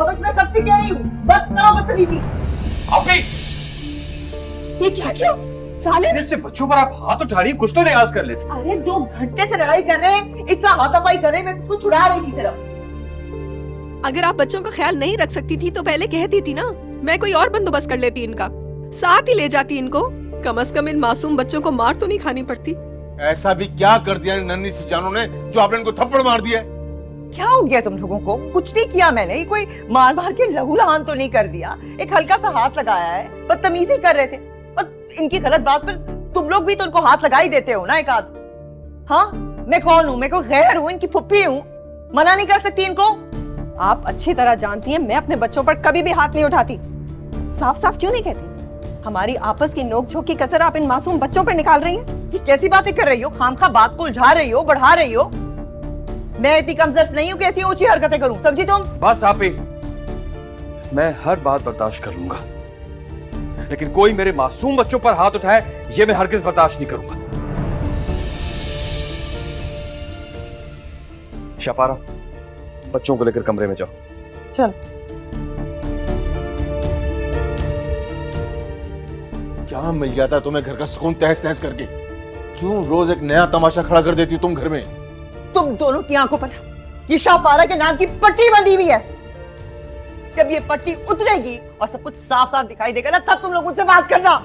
और मैं कब से कह रही हूँ बस करो बदतमीजी। आपी ये क्या किया साले? से बच्चों पर आप हाथ उठा रही, कुछ तो रियाज कर लेते। अरे 2 घंटे से लड़ाई कर रहे हैं, इससे हाथापाई कर रहे हैं, मैं तुझको छुड़ा रही थी सिर्फ। अगर आप बच्चों का ख्याल नहीं रख सकती थी तो पहले कहती थी ना, मैं कोई और बंदोबस्त कर लेती इनका, साथ ही ले जाती इनको। कम से कम इन मासूम बच्चों को मार तो नहीं खानी पड़ती। ऐसा भी क्या कर दिया इन नन्ही सी जानों ने जो आपने इनको थप्पड़ मार दिया? क्या हो गया तुम लोगों को? कुछ नहीं किया मैंने, ये कोई मार मार के लहू लहान तो नहीं कर दिया, एक हल्का सा हाथ लगाया है, बदतमीजी कर रहे थे। और इनकी गलत बात पर तुम लोग भी तो उनको हाथ लगा ही देते हो ना एक आध। हाँ, मैं कौन हूँ? मैं कोई गैर हूँ? इनकी फुप्पी हूँ, मना नहीं कर सकती इनको? आप अच्छी तरह जानती हैं मैं अपने बच्चों पर कभी भी हाथ नहीं उठाती। साफ साफ क्यों नहीं कहती? हमारी आपस की नोकझोंक की कसर आप इन मासूम बच्चों पर निकाल रही हैं। ये कैसी बातें कर रही हो? खामखा बात को उलझा रही हो, बढ़ा रही हो। मैं इतनी कमजोर नहीं हूँ कि ऐसी ऊंची हरकतें करूं, समझी तुम? बस आपी, मैं हर बात बर्दाश्त कर लूंगा, लेकिन कोई मेरे मासूम बच्चों पर हाथ उठाए ये मैं हरगिज बर्दाश्त नहीं करूंगा। शपारा, बच्चों को लेकर कमरे में जाओ। चल। क्या मिल जाता है तुम्हें घर का सुकून तहस नहस करके? क्यों रोज एक नया तमाशा खड़ा कर देती हो तुम घर में? तुम दोनों की आंखों पर ये शाहपारा के नाम की पट्टी बंधी हुई है। जब ये पट्टी उतरेगी और सब कुछ साफ साफ दिखाई देगा ना, तब तुम लोग मुझसे बात करना।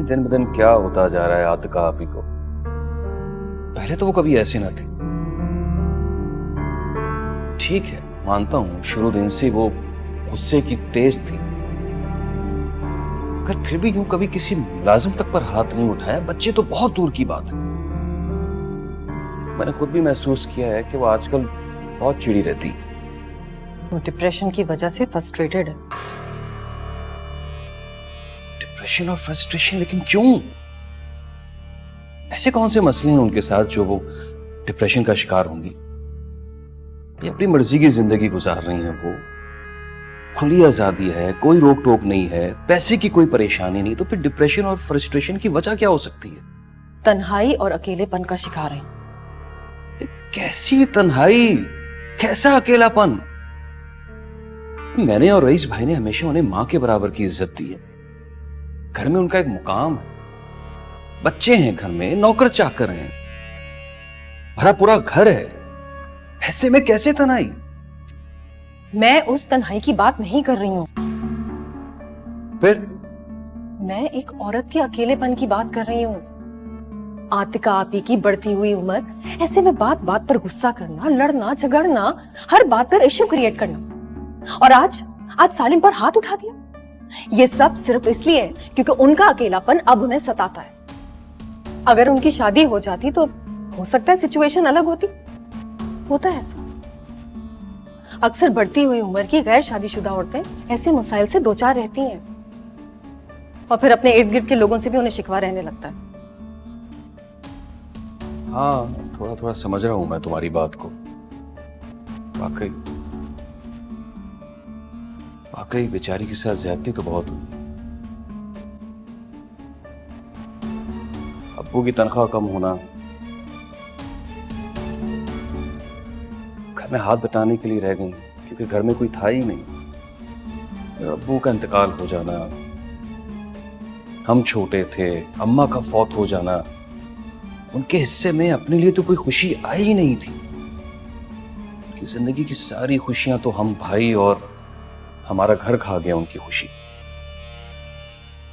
दिन ब दिन क्या होता जा रहा है आतिका आपी को। पहले तो वो कभी ऐसे ना थी। ठीक है, मानता हूं शुरू दिन से वो गुस्से की तेज थी, अगर फिर भी यूं कभी किसी मुलाजिम तक पर हाथ नहीं उठाया, बच्चे तो बहुत दूर की बात है। मैंने खुद भी महसूस किया है कि वो आजकल बहुत चिड़ी रहती है। वो डिप्रेशन की वजह से फ्रस्ट्रेटेड है। डिप्रेशन और फ्रस्ट्रेशन, लेकिन क्यों? ऐसे कौन से मसले हैं उनके साथ जो वो डिप्रेशन का शिकार होंगी? ये अपनी मर्जी की जिंदगी गुजार रही हैं, वो खुली आजादी है, कोई रोक टोक नहीं है, पैसे की कोई परेशानी नहीं, तो फिर डिप्रेशन और फ्रस्ट्रेशन की वजह क्या हो सकती है? तन्हाई और अकेलेपन का शिकार है। कैसी तन्हाई, कैसा अकेलापन? मैंने और रईस भाई ने हमेशा उन्हें मां के बराबर की इज्जत दी है। घर में उनका एक मुकाम है, बच्चे हैं घर में, नौकर चाकर हैं, भरा पूरा घर है। ऐसे में कैसे तन्हाई? मैं उस तन्हाई की बात नहीं कर रही हूँ, फिर? मैं एक औरत के अकेलेपन की बात कर रही हूँ। आतिका आपी की बढ़ती हुई उम्र, ऐसे में बात बात पर गुस्सा करना, लड़ना झगड़ना, हर बात पर इश्यू क्रिएट करना, और आज सालिम पर हाथ उठा दिया। ये सब सिर्फ इसलिए क्योंकि उनका अकेलापन अब उन्हें सताता है। अगर उनकी शादी हो जाती तो हो सकता है सिचुएशन अलग होती। होता है ऐसा, अक्सर बढ़ती हुई उम्र की गैर शादीशुदा औरतें ऐसे मसाइल से दो चार रहती हैं, और फिर अपने इर्द गिर्द के लोगों से भी उन्हें शिकवा रहने लगता है। हाँ, थोड़ा थोड़ा समझ रहा हूं मैं तुम्हारी बात को। वाकई बेचारी के साथ ज्यादती तो बहुत हुई। अब्बू की तनख्वाह कम होना, घर में हाथ बटाने के लिए रह गई क्योंकि घर में कोई था ही नहीं। अब्बू का इंतकाल हो जाना, हम छोटे थे, अम्मा का फौत हो जाना, उनके हिस्से में अपने लिए तो कोई खुशी आई ही नहीं थी। उनकी जिंदगी की सारी खुशियां तो हम भाई और हमारा घर खा गया उनकी खुशी।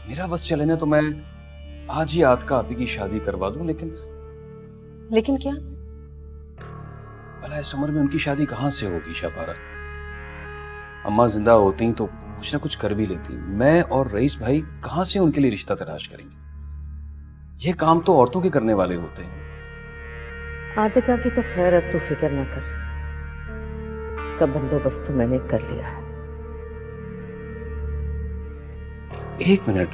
मेरा बस चले ना तो मैं आज ही आतिका आपी की शादी करवा दूं, लेकिन क्या? भला इस उम्र में उनकी शादी कहां से होगी शाहपारा? अम्मा जिंदा होती तो कुछ ना कुछ कर भी लेती। मैं और रईस भाई कहां से उनके लिए रिश्ता तलाश करेंगे? ये काम तो औरतों के करने वाले होते हैं। आतिका की तो खैर अब तू फिक्र ना कर, उसका बंदोबस्त तो मैंने कर लिया है। एक मिनट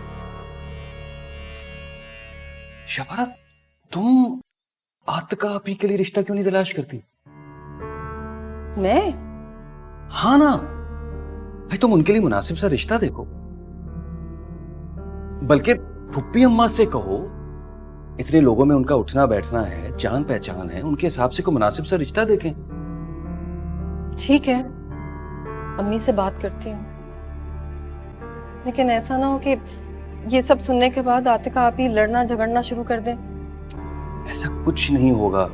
शबाना, तुम आतिका आपी के लिए रिश्ता क्यों नहीं तलाश करती? मैं? हाँ ना भाई, तुम उनके लिए मुनासिब सा रिश्ता देखो, बल्कि फुप्पी अम्मा से कहो, इतने लोगों में उनका उठना बैठना है, जान पहचान है, उनके हिसाब से कोई मुनासिब सा रिश्ता देखें। ठीक है, अम्मी से बात करती हूँ, लेकिन ऐसा ना हो कि ये सब सुनने के बाद आतिका आप ही लड़ना झगड़ना शुरू कर दें। ऐसा कुछ नहीं होगा,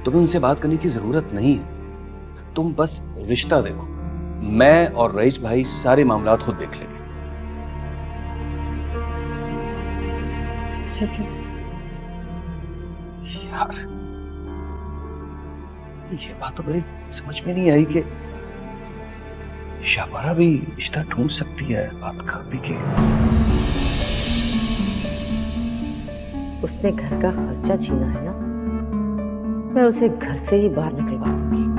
तुम्हें उनसे बात करने की जरूरत नहीं है। तुम बस रिश्ता देखो, मैं और रईस भाई सारे मामलात खुद देख लेंगे। ठीक है। यार ये बात तो मेरी समझ में नहीं आई कि शबाना भी रिश्ता ढूंढ सकती है आतिका आपी के। उसने घर का खर्चा छीना है ना, मैं उसे घर से ही बाहर निकलवा दूंगी।